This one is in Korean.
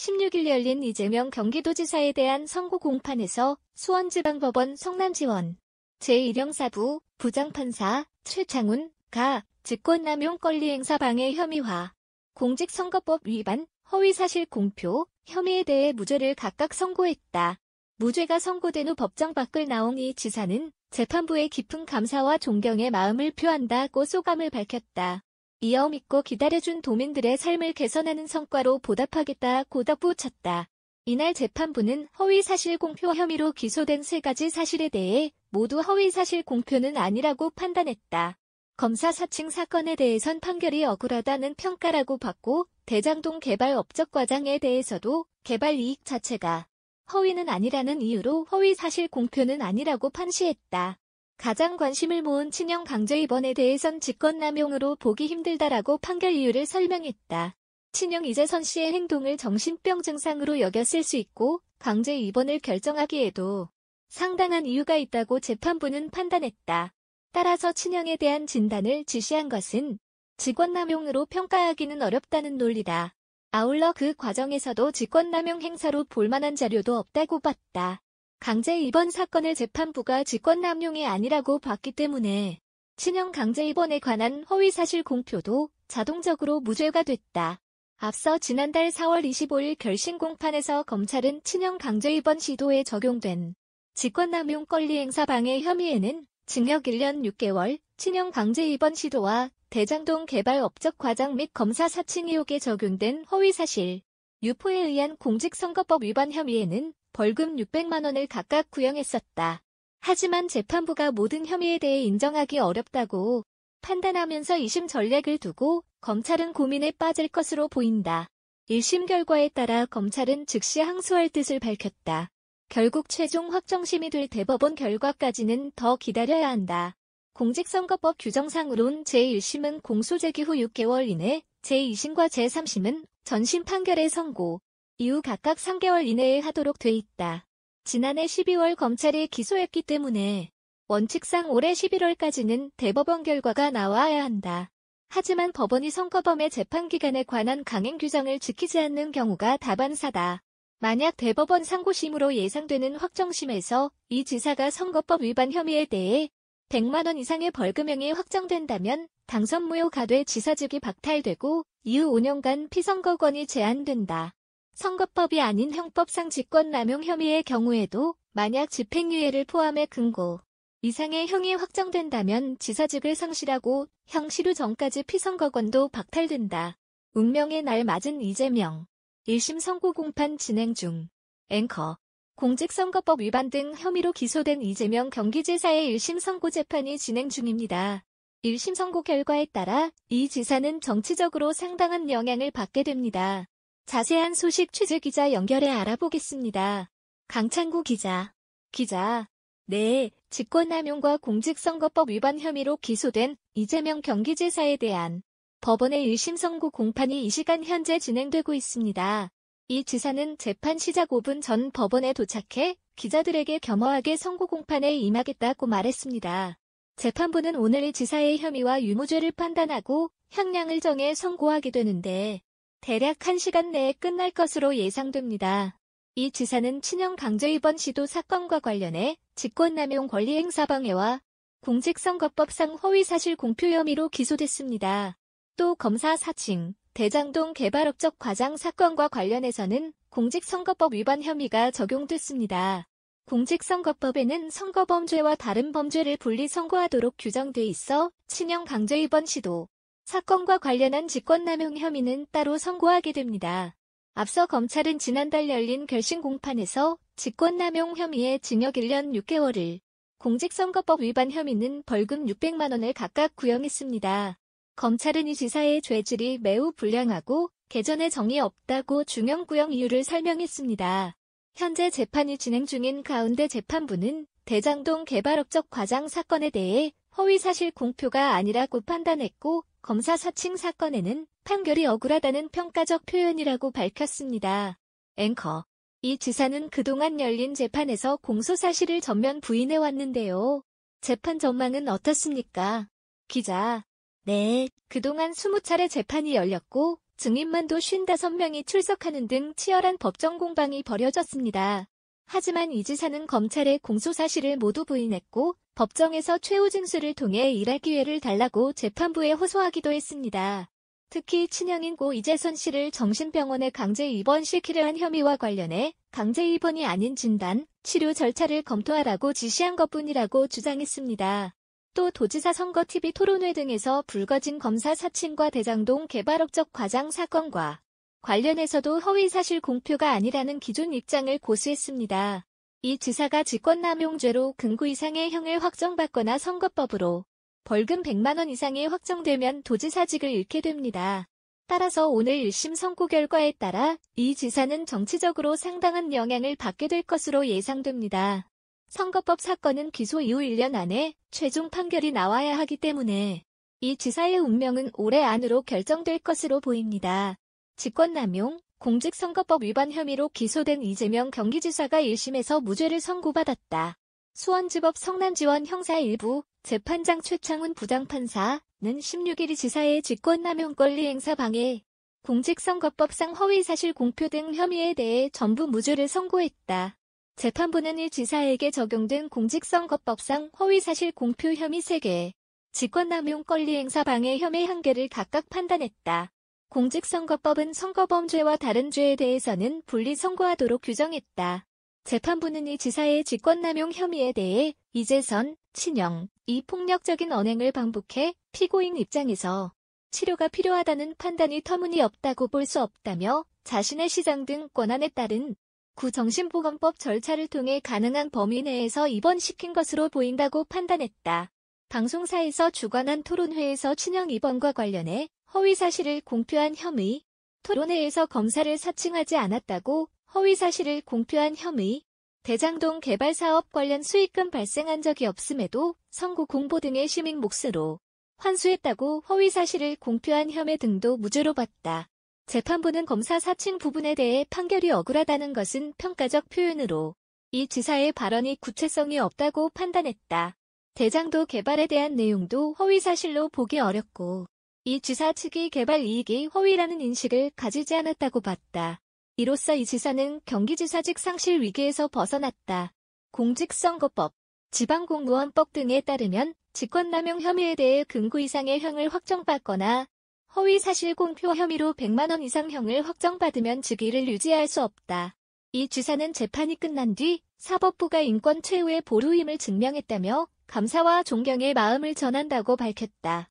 16일 열린 이재명 경기도지사에 대한 선고 공판에서 수원지방법원 성남지원 제1형사부 부장판사 최창훈가 직권남용 권리행사 방해 혐의와 공직선거법 위반, 허위사실 공표 혐의에 대해 무죄를 각각 선고했다. 무죄가 선고된 후 법정 밖을 나온 이 지사는 재판부에 깊은 감사와 존경의 마음을 표한다고 소감을 밝혔다. 이어 믿고 기다려준 도민들의 삶을 개선하는 성과로 보답하겠다고 덧붙였다. 이날 재판부는 허위사실 공표 혐의로 기소된 3가지 사실에 대해 모두 허위사실 공표는 아니라고 판단했다. 검사 사칭 사건에 대해선 판결이 억울하다는 평가라고 봤고 대장동 개발 업적 과장에 대해서도 개발 이익 자체가 허위는 아니라는 이유로 허위사실 공표는 아니라고 판시했다. 가장 관심을 모은 친형 강제 입원에 대해선 직권남용으로 보기 힘들다라고 판결 이유를 설명했다. 친형 이재선 씨의 행동을 정신병 증상으로 여겼을 수 있고 강제 입원을 결정하기에도 상당한 이유가 있다고 재판부는 판단했다. 따라서 친형에 대한 진단을 지시한 것은 직권남용으로 평가하기는 어렵다는 논리다. 아울러 그 과정에서도 직권남용 행사로 볼만한 자료도 없다고 봤다. 강제 입원 사건을 재판부가 직권남용이 아니라고 봤기 때문에 친형 강제 입원에 관한 허위사실 공표도 자동적으로 무죄가 됐다. 앞서 지난달 4월 25일 결심 공판에서 검찰은 친형 강제 입원 시도에 적용된 직권남용 권리행사 방해 혐의에는 징역 1년 6개월, 친형 강제 입원 시도와 대장동 개발 업적 과장 및 검사 사칭 의혹에 적용된 허위사실, 유포에 의한 공직선거법 위반 혐의에는 벌금 600만 원을 각각 구형했었다. 하지만 재판부가 모든 혐의에 대해 인정하기 어렵다고 판단하면서 2심 전략을 두고 검찰은 고민에 빠질 것으로 보인다. 1심 결과에 따라 검찰은 즉시 항소할 뜻을 밝혔다. 결국 최종 확정심이 될 대법원 결과까지는 더 기다려야 한다. 공직선거법 규정상으론 제1심은 공소 제기 후 6개월 이내, 제2심과 제3심은 전심 판결의 선고 이후 각각 3개월 이내에 하도록 돼 있다. 지난해 12월 검찰이 기소했기 때문에 원칙상 올해 11월까지는 대법원 결과가 나와야 한다. 하지만 법원이 선거범의 재판기간에 관한 강행 규정을 지키지 않는 경우가 다반사다. 만약 대법원 상고심으로 예상되는 확정심에서 이 지사가 선거법 위반 혐의에 대해 100만 원 이상의 벌금형이 확정된다면 당선 무효가 돼 지사직이 박탈되고 이후 5년간 피선거권이 제한된다. 선거법이 아닌 형법상 직권남용 혐의의 경우에도 만약 집행유예를 포함해 금고 이상의 형이 확정된다면 지사직을 상실하고 형 실효 전까지 피선거권도 박탈된다. 운명의 날 맞은 이재명. 1심 선고 공판 진행 중. 앵커. 공직선거법 위반 등 혐의로 기소된 이재명 경기지사의 1심 선고 재판이 진행 중입니다. 1심 선고 결과에 따라 이 지사는 정치적으로 상당한 영향을 받게 됩니다. 자세한 소식 취재기자 연결해 알아보겠습니다. 강창구 기자. 네, 직권남용과 공직선거법 위반 혐의로 기소된 이재명 경기지사에 대한 법원의 1심 선고 공판이 이 시간 현재 진행되고 있습니다. 이 지사는 재판 시작 5분 전 법원에 도착해 기자들에게 겸허하게 선고 공판에 임하겠다고 말했습니다. 재판부는 오늘 이 지사의 혐의와 유무죄를 판단하고 형량을 정해 선고하게 되는데 대략 1시간 내에 끝날 것으로 예상됩니다. 이 지사는 친형 강제 입원 시도 사건과 관련해 직권남용 권리행사 방해와 공직선거법상 허위사실 공표 혐의로 기소됐습니다. 또 검사 사칭, 대장동 개발 업적 과장 사건과 관련해서는 공직선거법 위반 혐의가 적용됐습니다. 공직선거법에는 선거범죄와 다른 범죄를 분리 선고하도록 규정돼 있어 친형 강제 입원 시도 사건과 관련한 직권남용 혐의는 따로 선고하게 됩니다. 앞서 검찰은 지난달 열린 결심 공판에서 직권남용 혐의에 징역 1년 6개월을, 공직선거법 위반 혐의는 벌금 600만 원을 각각 구형했습니다. 검찰은 이 지사의 죄질이 매우 불량하고 개전에 정이 없다고 중형구형 이유를 설명했습니다. 현재 재판이 진행 중인 가운데 재판부는 대장동 개발 업적 과장 사건에 대해 허위사실 공표가 아니라고 판단했고 검사 사칭 사건에는 판결이 억울하다는 평가적 표현이라고 밝혔습니다. 앵커. 이 지사는 그동안 열린 재판에서 공소 사실을 전면 부인해왔는데요. 재판 전망은 어떻습니까? 기자. 네, 그동안 20차례 재판이 열렸고 증인만도 55명이 출석하는 등 치열한 법정 공방이 벌어졌습니다. 하지만 이 지사는 검찰의 공소 사실을 모두 부인했고 법정에서 최후 진술을 통해 일할 기회를 달라고 재판부에 호소하기도 했습니다. 특히 친형인 고 이재선 씨를 정신병원에 강제 입원시키려 한 혐의와 관련해 강제 입원이 아닌 진단, 치료 절차를 검토하라고 지시한 것뿐이라고 주장했습니다. 또 도지사 선거 TV 토론회 등에서 불거진 검사 사칭과 대장동 개발업적 과장 사건과 관련해서도 허위사실 공표가 아니라는 기존 입장을 고수했습니다. 이 지사가 직권남용죄로 금고 이상의 형을 확정받거나 선거법으로 벌금 100만 원 이상이 확정되면 도지사직을 잃게 됩니다. 따라서 오늘 1심 선고 결과에 따라 이 지사는 정치적으로 상당한 영향을 받게 될 것으로 예상됩니다. 선거법 사건은 기소 이후 1년 안에 최종 판결이 나와야 하기 때문에 이 지사의 운명은 올해 안으로 결정될 것으로 보입니다. 직권남용, 공직선거법 위반 혐의로 기소된 이재명 경기지사가 1심에서 무죄를 선고받았다. 수원지법 성남지원 형사 1부 재판장 최창훈 부장판사는 16일 이 지사의 직권남용 권리행사 방해, 공직선거법상 허위사실 공표 등 혐의에 대해 전부 무죄를 선고했다. 재판부는 이 지사에게 적용된 공직선거법상 허위사실 공표 혐의 3개, 직권남용 권리행사 방해 혐의 1개를 각각 판단했다. 공직선거법은 선거범죄와 다른 죄에 대해서는 분리 선고하도록 규정했다. 재판부는 이 지사의 직권남용 혐의에 대해 이재선, 친형, 이 폭력적인 언행을 반복해 피고인 입장에서 치료가 필요하다는 판단이 터무니없다고 볼 수 없다며 자신의 시정 등 권한에 따른 구정신보건법 절차를 통해 가능한 범위 내에서 입원시킨 것으로 보인다고 판단했다. 방송사에서 주관한 토론회에서 친형 입원과 관련해 허위사실을 공표한 혐의, 토론회에서 검사를 사칭하지 않았다고 허위사실을 공표한 혐의, 대장동 개발사업 관련 수익금 발생한 적이 없음에도 선고 공보 등의 시민 몫으로 환수했다고 허위사실을 공표한 혐의 등도 무죄로 봤다. 재판부는 검사 사칭 부분에 대해 판결이 억울하다는 것은 평가적 표현으로 이 지사의 발언이 구체성이 없다고 판단했다. 대장도 개발에 대한 내용도 허위사실로 보기 어렵고 이 지사 측이 개발 이익이 허위라는 인식을 가지지 않았다고 봤다. 이로써 이 지사는 경기지사직 상실 위기에서 벗어났다. 공직선거법, 지방공무원법 등에 따르면 직권남용 혐의에 대해 금고 이상의 형을 확정받거나 허위사실 공표 혐의로 100만 원 이상 형을 확정받으면 직위를 유지할 수 없다. 이 지사는 재판이 끝난 뒤 사법부가 인권 최후의 보루임을 증명했다며 감사와 존경의 마음을 전한다고 밝혔다.